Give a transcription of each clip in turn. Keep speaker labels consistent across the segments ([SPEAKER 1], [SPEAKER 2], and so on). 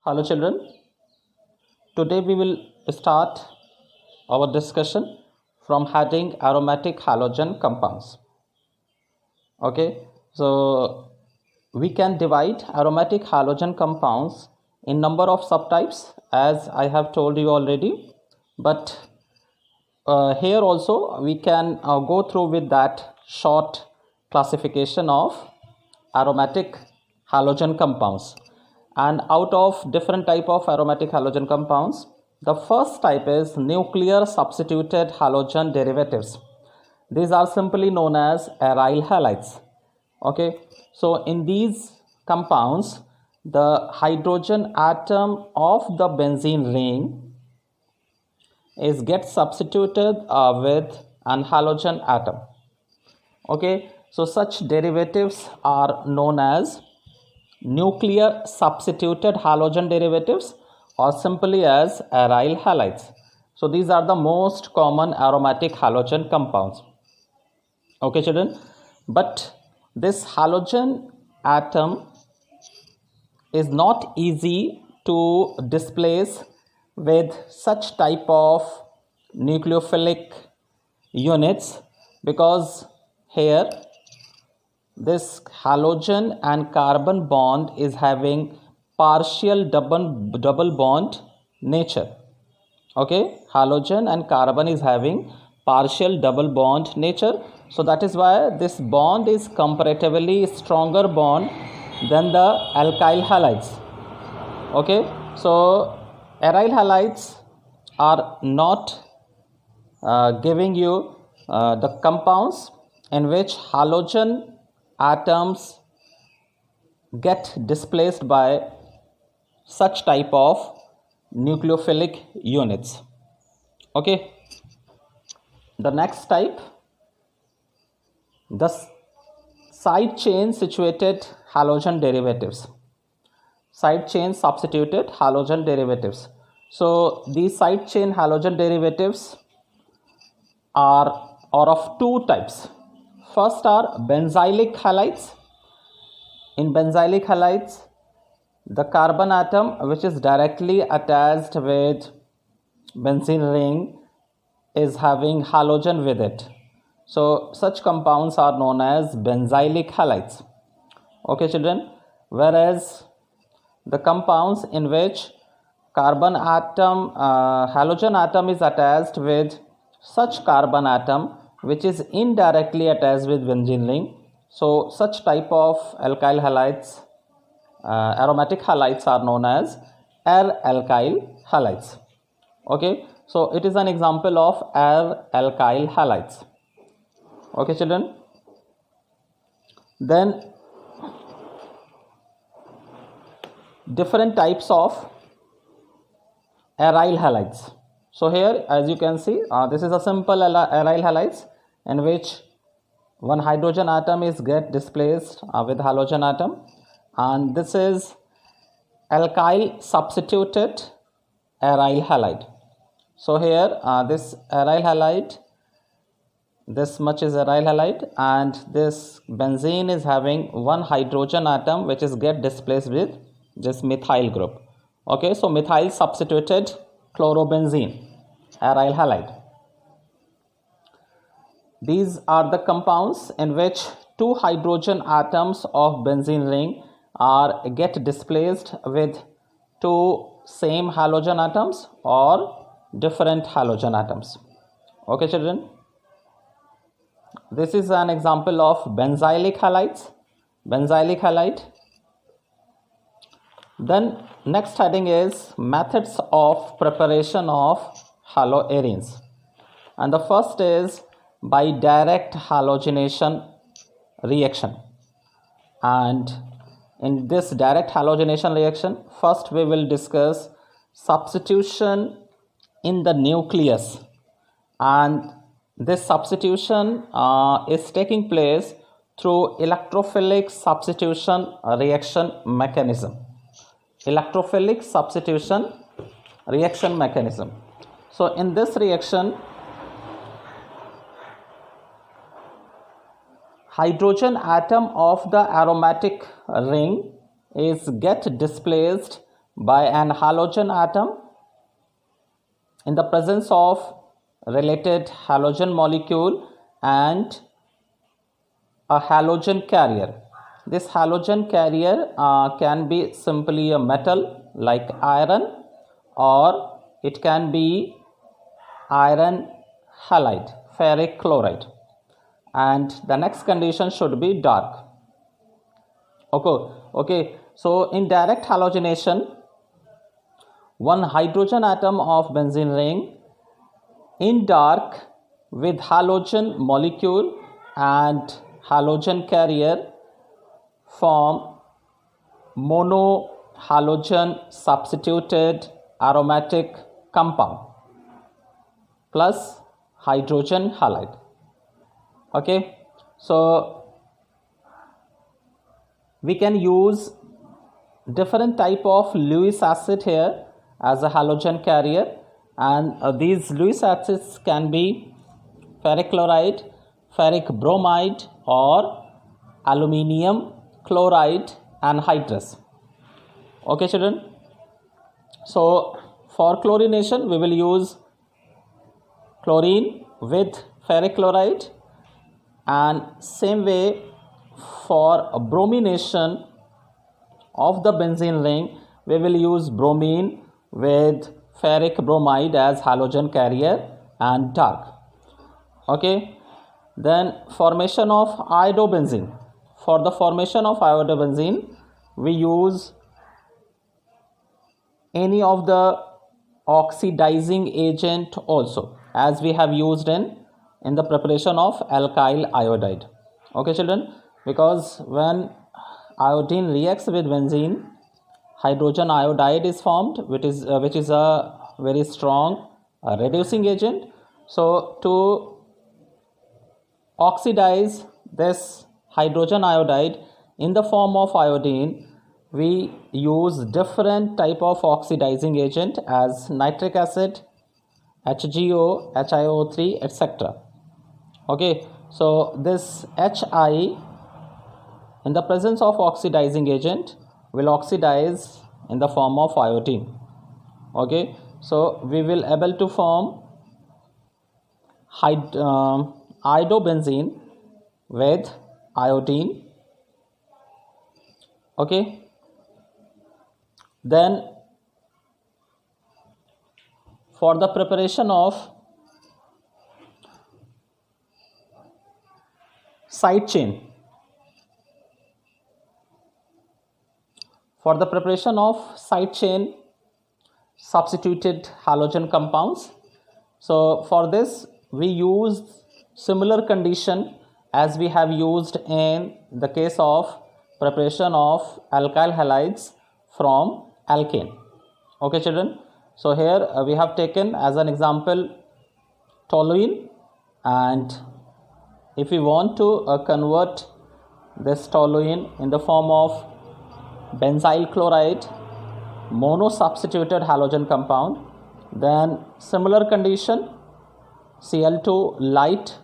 [SPEAKER 1] Hello, children. Today we will start our discussion from heading aromatic halogen compounds. Okay, so we can divide aromatic halogen compounds in number of subtypes, as I have told you already. But here also we can go through with that short classification of aromatic halogen compounds. And out of different type of aromatic halogen compounds, the first type is nuclear substituted halogen derivatives. These are simply known as aryl halides. Okay, so in these compounds, the hydrogen atom of the benzene ring is get substituted with an halogen atom. Okay, so such derivatives are known as nuclear substituted halogen derivatives or simply as aryl halides. So these are the most common aromatic halogen compounds. Okay, children, but this halogen atom is not easy to displace with such type of nucleophilic units, because here this halogen and carbon bond is having partial double bond nature. Okay, halogen and carbon is having partial double bond nature, so that is why this bond is comparatively stronger bond than the alkyl halides. Okay, so aryl halides are not giving you the compounds in which halogen atoms get displaced by such type of nucleophilic units. Okay, the next type, the side chain situated halogen derivatives, side chain substituted halogen derivatives. So these side chain halogen derivatives are of two types. First are benzylic halides. In benzylic halides, the carbon atom which is directly attached with benzene ring is having halogen with it. So such compounds are known as benzylic halides. Okay, children, whereas the compounds in which carbon atom, halogen atom is attached with such carbon atom which is indirectly attached with benzene ring, so such type of alkyl halides, aromatic halides are known as alkyl halides. Okay, so it is an example of alkyl halides. Okay, children, then different types of aryl halides. So here, as you can see, this is a simple aryl halides in which one hydrogen atom is get displaced with halogen atom, and this is alkyl substituted aryl halide. So here this aryl halide, this much is aryl halide, and this benzene is having one hydrogen atom which is get displaced with this methyl group. Okay, so methyl substituted chlorobenzene, aryl halide. These are the compounds in which two hydrogen atoms of benzene ring are get displaced with two same halogen atoms or different halogen atoms. Okay, children, this is an example of benzylic halides, benzylic halide. Then next heading is methods of preparation of haloarenes, and the first is by direct halogenation reaction. And in this direct halogenation reaction, first we will discuss substitution in the nucleus, and this substitution is taking place through electrophilic substitution reaction mechanism. Electrophilic substitution reaction mechanism. So in this reaction, hydrogen atom of the aromatic ring is get displaced by an halogen atom in the presence of related halogen molecule and a halogen carrier. This halogen carrier can be simply a metal like iron, or it can be iron halide, ferric chloride, and the next condition should be dark. Okay. So in direct halogenation, one hydrogen atom of benzene ring in dark with halogen molecule and halogen carrier form monohalogen substituted aromatic compound plus hydrogen halide. Okay, so we can use different type of Lewis acid here as a halogen carrier, and these Lewis acids can be ferric chloride, ferric bromide, or aluminium chloride anhydrous. Okay children, so for chlorination we will use chlorine with ferric chloride, and same way for bromination of the benzene ring we will use bromine with ferric bromide as halogen carrier and dark. Okay, then formation of iodobenzene. For the formation of iodobenzene we use any of the oxidizing agent also, as we have used in the preparation of alkyl iodide. Okay children, because when iodine reacts with benzene, hydrogen iodide is formed, which is a very strong reducing agent. So to oxidize this hydrogen iodide in the form of iodine, we use different type of oxidizing agent as nitric acid, HgO, HiO3, etc. Okay, so this Hi in the presence of oxidizing agent will oxidize in the form of iodine. Okay, so we will able to form iodobenzene with iodine. Okay, then for the preparation of side chain, for the preparation of side chain substituted halogen compounds, so for this we use similar condition as we have used in the case of preparation of alkyl halides from alkane. Okay children, so here we have taken as an example toluene, and if we want to convert this toluene in the form of benzyl chloride mono-substituted halogen compound, then similar condition Cl2 light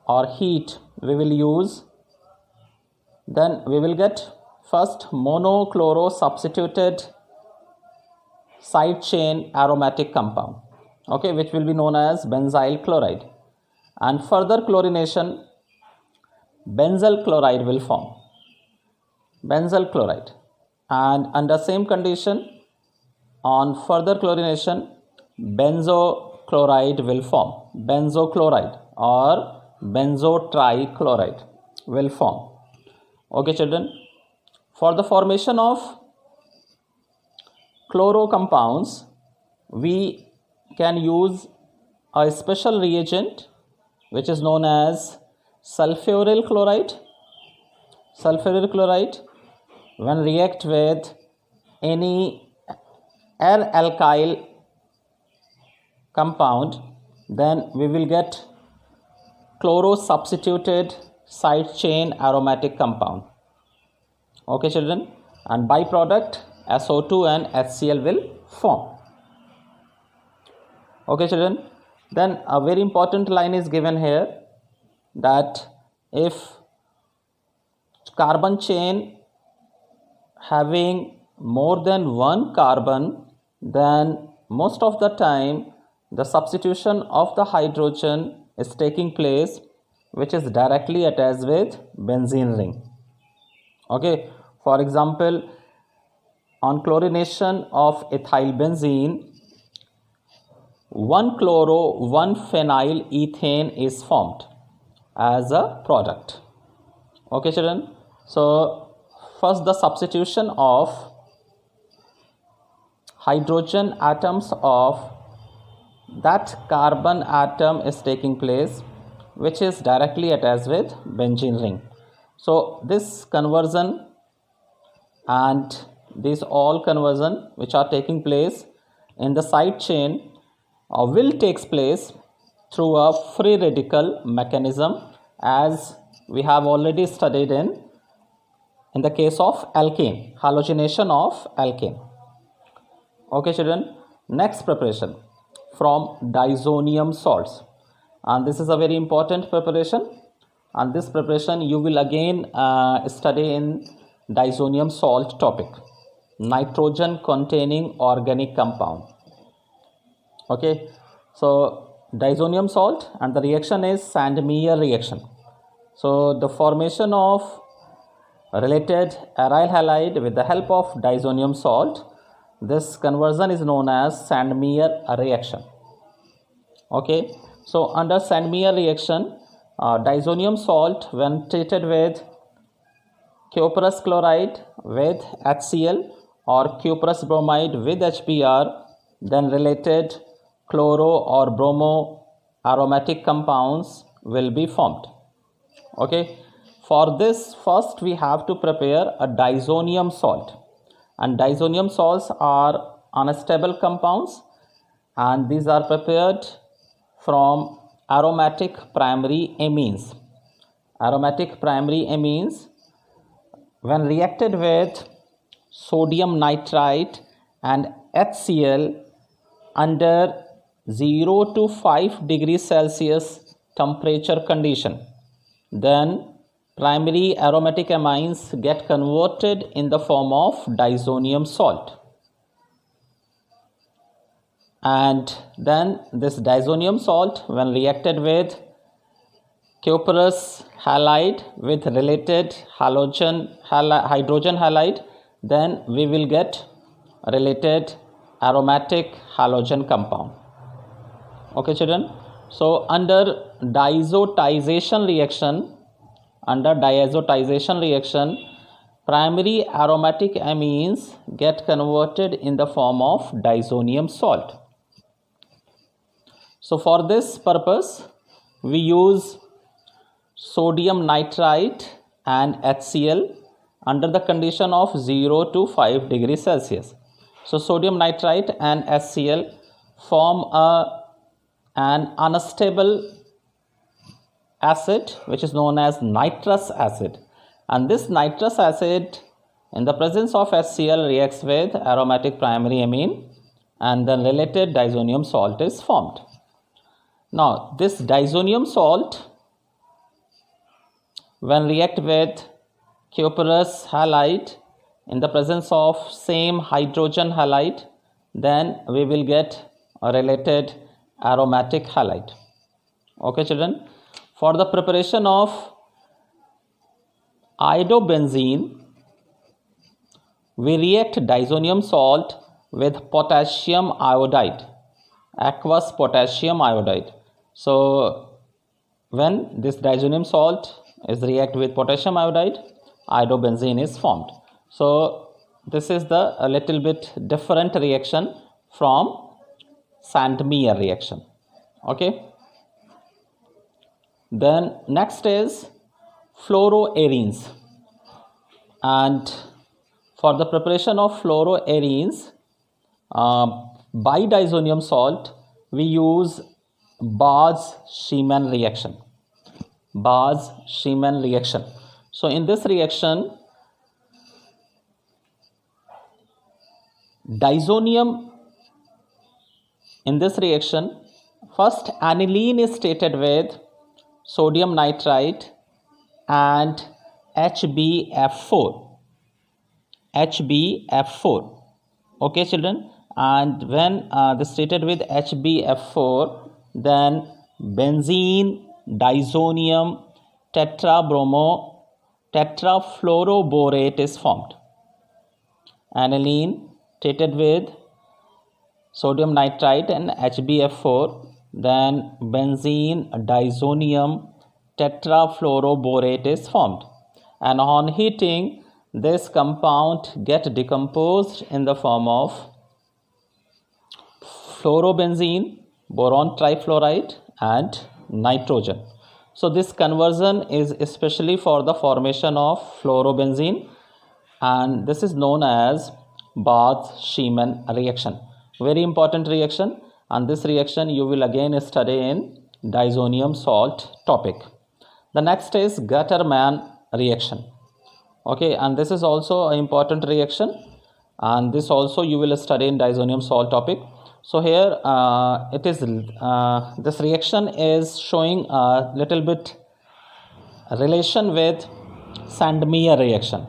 [SPEAKER 1] or heat we will use, then we will get first monochloro substituted side chain aromatic compound, okay, which will be known as benzyl chloride, and further chlorination benzyl chloride will form, benzyl chloride, and under same condition on further chlorination benzo chloride will form, benzo chloride or benzo trichloride will form. Okay children, for the formation of chloro compounds we can use a special reagent which is known as sulfuryl chloride. Sulfuryl chloride, when react with any alkyl compound, then we will get chloro substituted side chain aromatic compound. Okay children, and byproduct SO2 and HCl will form. Okay children, then a very important line is given here that if carbon chain having more than one carbon, then most of the time the substitution of the hydrogen is taking place, which is directly attached with benzene ring. Okay, for example, on chlorination of ethyl benzene, 1 chloro 1 phenyl ethane is formed as a product. Okay, children. So first the substitution of hydrogen atoms of that carbon atom is taking place, which is directly attached with benzene ring. So this conversion and these all conversion which are taking place in the side chain will takes place through a free radical mechanism, as we have already studied in the case of alkane, halogenation of alkane. Okay, children. Next preparation from diazonium salts, and this is a very important preparation, and this preparation you will again study in diazonium salt topic, nitrogen containing organic compound. Okay, so diazonium salt, and the reaction is Sandmeyer reaction. So the formation of related aryl halide with the help of diazonium salt, this conversion is known as Sandmeyer reaction. Okay, so under Sandmeyer reaction, diazonium salt when treated with cuprous chloride with HCl or cuprous bromide with HBr, then related chloro or bromo aromatic compounds will be formed. Okay, for this first we have to prepare a diazonium salt, and diazonium salts are unstable compounds, and these are prepared from aromatic primary amines. Aromatic primary amines, when reacted with sodium nitrite and HCl under 0 to 5 degrees Celsius temperature condition, then primary aromatic amines get converted in the form of diazonium salt, and then this diazonium salt when reacted with cuprous halide with related hydrogen halide, then we will get related aromatic halogen compound. Okay, children. So under diazotization reaction, primary aromatic amines get converted in the form of diazonium salt. So for this purpose we use sodium nitrite and HCl under the condition of 0 to 5 degrees Celsius. So sodium nitrite and HCl form an unstable acid which is known as nitrous acid, and this nitrous acid in the presence of HCl reacts with aromatic primary amine, and then related diazonium salt is formed. Now this diazonium salt when react with cuprous halide in the presence of same hydrogen halide, then we will get a related aromatic halide. Okay, children. For the preparation of iodobenzene, we react diazonium salt with potassium iodide, aqueous potassium iodide. So when this diazonium salt is react with potassium iodide, iodobenzene is formed. So this is a little bit different reaction from Sandmeyer reaction. Okay. Then next is fluoroarenes, and for the preparation of fluoroarenes by diazonium salt we use Bose-Schiemann reaction. Bose-Schiemann reaction. So in this reaction, diazonium, in this reaction first aniline is stated with sodium nitrite and HbF4. HbF4. Okay children, and when this treated with HbF4, then benzene disonium tetrafluoroborate is formed. Aniline treated with sodium nitrite and HbF4, then benzene disonium tetrafluoroborate is formed, and on heating this compound get decomposed in the form of fluorobenzene, boron trifluoride and nitrogen. So this conversion is especially for the formation of fluorobenzene, and this is known as Barth-Schiemann reaction. Very important reaction, and this reaction you will again study in disonium salt topic. The next is Gattermann reaction. Okay, and this is also an important reaction, and this also you will study in disonium salt topic. So here it is this reaction is showing a little bit relation with Sandmeyer reaction.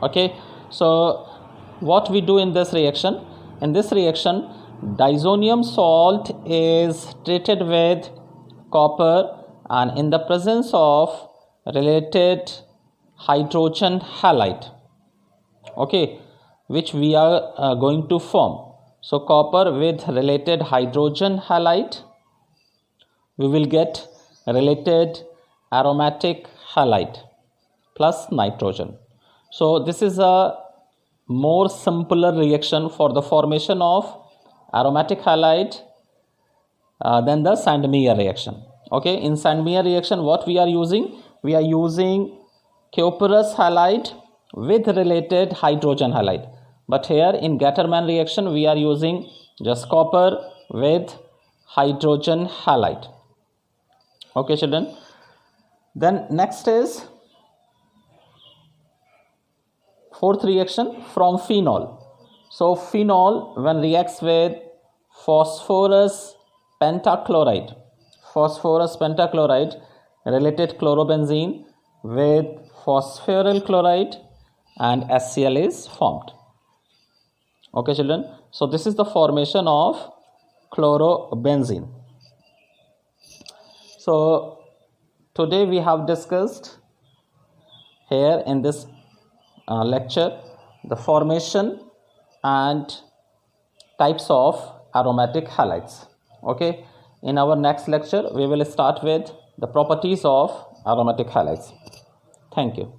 [SPEAKER 1] Okay, so what we do in this reaction? In this reaction, disonium salt is treated with copper, and in the presence of related hydrogen halide, okay, which we are going to form. So copper with related hydrogen halide, we will get related aromatic halide plus nitrogen. So this is a more simpler reaction for the formation of aromatic halide than the Sandmeyer reaction. Okay, in Sandmeyer reaction what we are using? We are using cuprous halide with related hydrogen halide. But here in Gattermann reaction we are using just copper with hydrogen halide. Okay children. Then next is fourth reaction from phenol. So phenol when reacts with phosphorus pentachloride related chlorobenzene with phosphoryl chloride, and HCl is formed. Okay children, so this is the formation of chlorobenzene. So today we have discussed here in this lecture the formation and types of aromatic halides. Okay, in our next lecture we will start with the properties of aromatic halides. Thank you.